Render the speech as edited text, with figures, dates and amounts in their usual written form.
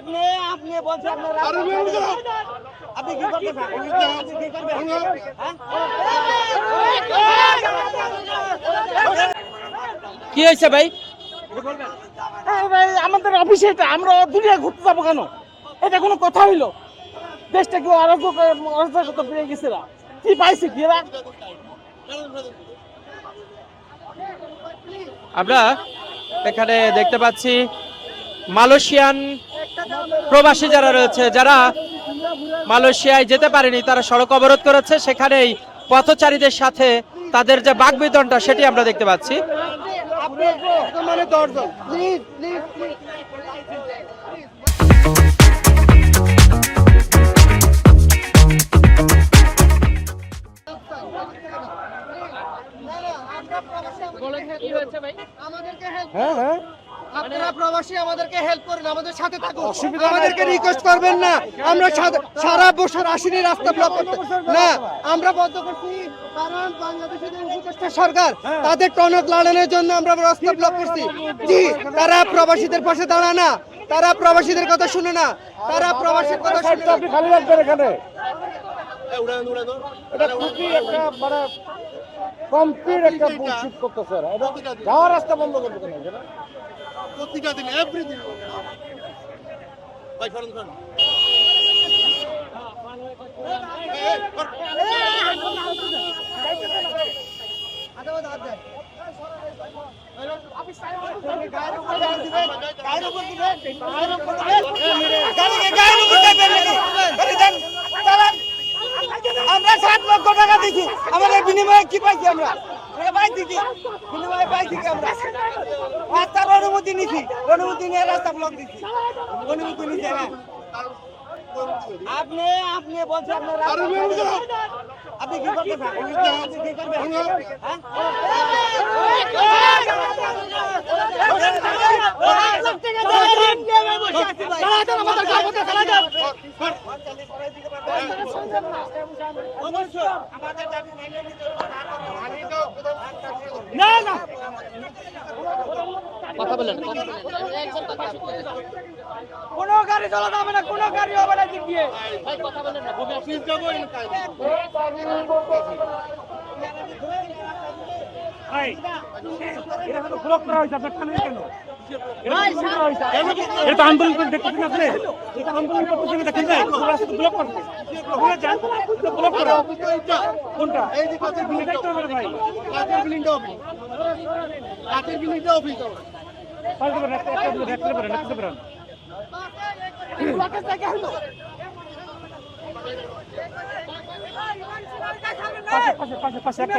আপনি আপনি বলছেন আপনি কি করতেছেন? কি হয়েছে ভাই? ভাই আমাদের অফিসে এটা আমরা দুনিয়া ঘুরতে যাবো কেন? এটা কোনো কথা হইলো? দেশটা কি অরাজকতা পেয়ে গেছে না? কি পাইছে কি এরা? আমরা এখানে দেখতে পাচ্ছি মালয়েশিয়ান প্রবাসী যারা রয়েছে, যারা মালয়েশিয়ায় যেতে পারেনি, তারা সড়ক অবরোধ করেছে। সেখানেই পথচারীদের সাথে তাদের যে বাকবিতণ্ডা সেটি আমরা দেখতে পাচ্ছি। আপনারা প্রবাসী আমাদেরকে হেল্প করেন, আমাদের সাথে থাকুন, আমাদেরকে রিকোয়েস্ট করবেন না। আমরা সারা বছর আসিনি রাস্তা ব্লক করতে না, আমরা বন্ধ করছি কারণ বাংলাদেশের যে উপদেষ্টা সরকার তাদের টনক লড়ানোর জন্য আমরা রাস্তা ব্লক করছি। জি, তারা প্রবাসীদের পাশে দাঁড়ায় না, তারা প্রবাসীদের কথা শুনে না, তারা প্রবাসীর কথা শুনে না। আপনি খালি রাখবেন এখানে। এটা খুবই একটা মানে কমপ্লিট একটা বুলশিট করতেছে এরা। এটা যাওয়ার রাস্তা বন্ধ করতে কেন এরা? প্রতিটা দিন এভরিদিন ভাই ফরন খান আমরা 7 লক্ষ টাকা দিছি, আমাদের বিনিময়ে কি পাইছি? আমরা পাইছি কি বিনিময়ে পাইছি কি? আমরা রাস্তার অনুমতি নিছি, অনুমতি নিয়ে রাস্তা ব্লক দিছি, অনুমতি নিছি না। আপনি আপনি বলছেন আপনি কি করতেছেন? আপনি কি করবেন? না না কথা বলেন। কোনো গাড়ি চলা যাবে না, কোনো গাড়ি হবে না দিক দিয়ে। অফিস যাবো এটা তো ব্লক করা হয়েছে, আপনার থানায় কেন? এটা আন্দোলন করে দেখতেছেন আপনি? এটা আন্দোলন করতেছেন দেখেন নাই? রাস্তা ব্লক করছে। ওখানে যান, এটা ব্লক করা। কোনটা? এই যে কাছের বিল্ডিংটা ভাই কাছের বিল্ডিংটা অফিস, কাছের বিল্ডিংটা অফিস আমার। পাল্টে পারেন, রাখতে পারেন। পাশে একটা